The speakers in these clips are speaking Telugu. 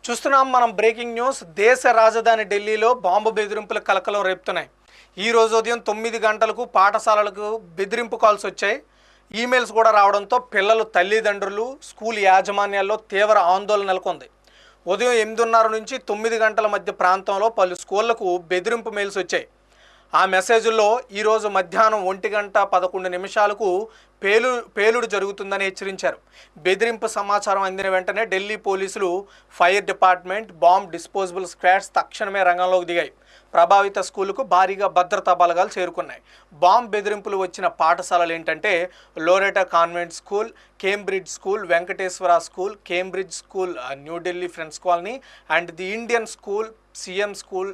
చూస్తున్నాం మనం బ్రేకింగ్ న్యూస్. దేశ రాజధాని ఢిల్లీలో బాంబు బెదిరింపుల కలకలం రేపుతున్నాయి. ఈ రోజు ఉదయం 9 గంటలకు పాఠశాలలకు బెదిరింపు కాల్స్ వచ్చాయి. ఈమెయిల్స్ కూడా రావడంతో పిల్లలు, తల్లిదండ్రులు, స్కూల్ యాజమాన్యాల్లో తీవ్ర ఆందోళన నెలకొంది. ఉదయం 8:30 నుంచి 9 గంటల మధ్య ప్రాంతంలో పలు స్కూళ్లకు బెదిరింపు మెయిల్స్ వచ్చాయి. ఆ మెసేజ్ల్లో ఈరోజు మధ్యాహ్నం 1:11 పేలుడు జరుగుతుందని హెచ్చరించారు. బెదిరింపు సమాచారం అందిన వెంటనే ఢిల్లీ పోలీసులు, fire department, bomb disposable squads తక్షణమే రంగంలోకి దిగాయి. ప్రభావిత స్కూలుకు భారీగా భద్రతా బలగాలు చేరుకున్నాయి. బాంబ్ బెదిరింపులు వచ్చిన పాఠశాలలు ఏంటంటే Loreto convent school, Cambridge school, Venkateswara school, Cambridge school, New Delhi friends colony and the Indian school, CM school,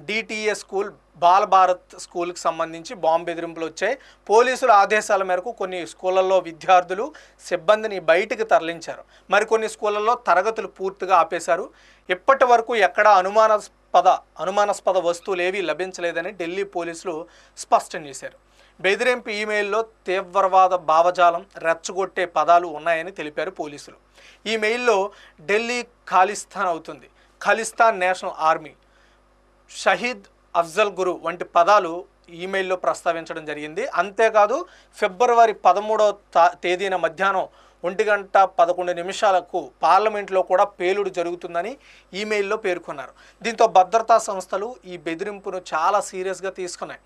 DTA school, Bala Bharat స్కూల్కి సంబంధించి బాంబు బెదిరింపులు వచ్చాయి. పోలీసుల ఆదేశాల మేరకు కొన్ని స్కూళ్ళల్లో విద్యార్థులు, సిబ్బందిని బయటికి తరలించారు. మరికొన్ని స్కూళ్ళల్లో తరగతులు పూర్తిగా ఆపేశారు. ఇప్పటి వరకు ఎక్కడా అనుమానాస్పద వస్తువులు ఏవీ లభించలేదని ఢిల్లీ పోలీసులు స్పష్టం చేశారు. బెదిరింపు ఈమెయిల్లో తీవ్రవాద భావజాలం, రెచ్చగొట్టే పదాలు ఉన్నాయని తెలిపారు పోలీసులు. ఈ మెయిల్లో ఢిల్లీ ఖాళిస్తాన్ అవుతుంది, ఖలిస్తాన్ నేషనల్ ఆర్మీ, షహీద్ అఫ్జల్ గురు వంటి పదాలు ఈమెయిల్లో ప్రస్తావించడం జరిగింది. అంతేకాదు ఫిబ్రవరి 13వ తేదీన మధ్యాహ్నం 1:11 పార్లమెంట్లో కూడా పేలుడు జరుగుతుందని ఈమెయిల్లో పేర్కొన్నారు. దీంతో భద్రతా సంస్థలు ఈ బెదిరింపును చాలా సీరియస్గా తీసుకున్నాయి.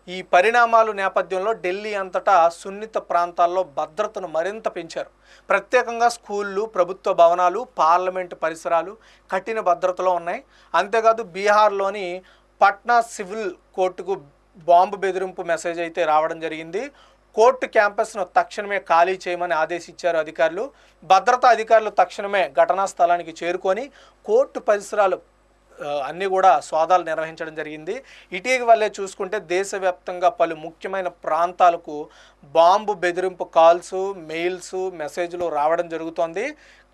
ఈ పరిణామాల నేపథ్యంలో ఢిల్లీ అంతటా సున్నిత ప్రాంతాల్లో భద్రతను మరింత పెంచారు. ప్రత్యేకంగా స్కూళ్ళు, ప్రభుత్వ భవనాలు, పార్లమెంటు పరిసరాలు కఠిన భద్రతలో ఉన్నాయి. అంతేకాదు బీహార్లోని పట్నా సివిల్ కోర్టుకు బాంబు బెదిరింపు మెసేజ్ అయితే రావడం జరిగింది. కోర్టు క్యాంపస్ను తక్షణమే ఖాళీ చేయమని ఆదేశించారు అధికారులు. భద్రతా అధికారులు తక్షణమే ఘటనా స్థలానికి చేరుకొని కోర్టు పరిసరాలు అన్నీ కూడా సోదాలు నిర్వహించడం జరిగింది. ఇటీవలే చూసుకుంటే దేశవ్యాప్తంగా పలు ముఖ్యమైన ప్రాంతాలకు బాంబు బెదిరింపు కాల్స్, మెయిల్స్, మెసేజ్లు రావడం జరుగుతోంది.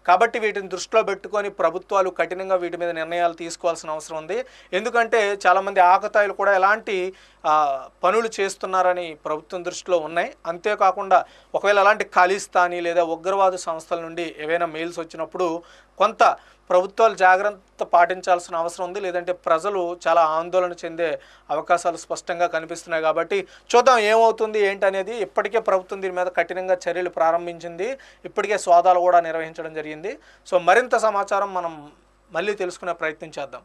కాబట్టి వీటిని దృష్టిలో పెట్టుకొని ప్రభుత్వాలు కఠినంగా వీటి మీద నిర్ణయాలు తీసుకోవాల్సిన అవసరం ఉంది. ఎందుకంటే చాలామంది ఆకతాయిలు కూడా ఎలాంటి పనులు చేస్తున్నారని ప్రభుత్వం దృష్టిలో ఉన్నాయి. అంతేకాకుండా ఒకవేళ అలాంటి ఖాళిస్తానీ లేదా ఉగ్రవాద సంస్థల నుండి ఏవైనా మెయిల్స్ వచ్చినప్పుడు కొంత ప్రభుత్వాలు జాగ్రత్త పాటించాల్సిన అవసరం ఉంది. లేదంటే ప్రజలు చాలా ఆందోళన చెందే అవకాశాలు స్పష్టంగా కనిపిస్తున్నాయి. కాబట్టి చూద్దాం ఏమవుతుంది ఏంటనేది. ఇప్పటికే ప్రభుత్వం దీని మీద కఠినంగా చర్యలు ప్రారంభించింది. ఇప్పటికే సోదాలు కూడా నిర్వహించడం జరిగింది. సో మరింత సమాచారం మనం మళ్ళీ తెలుసుకునే ప్రయత్నం చేద్దాం.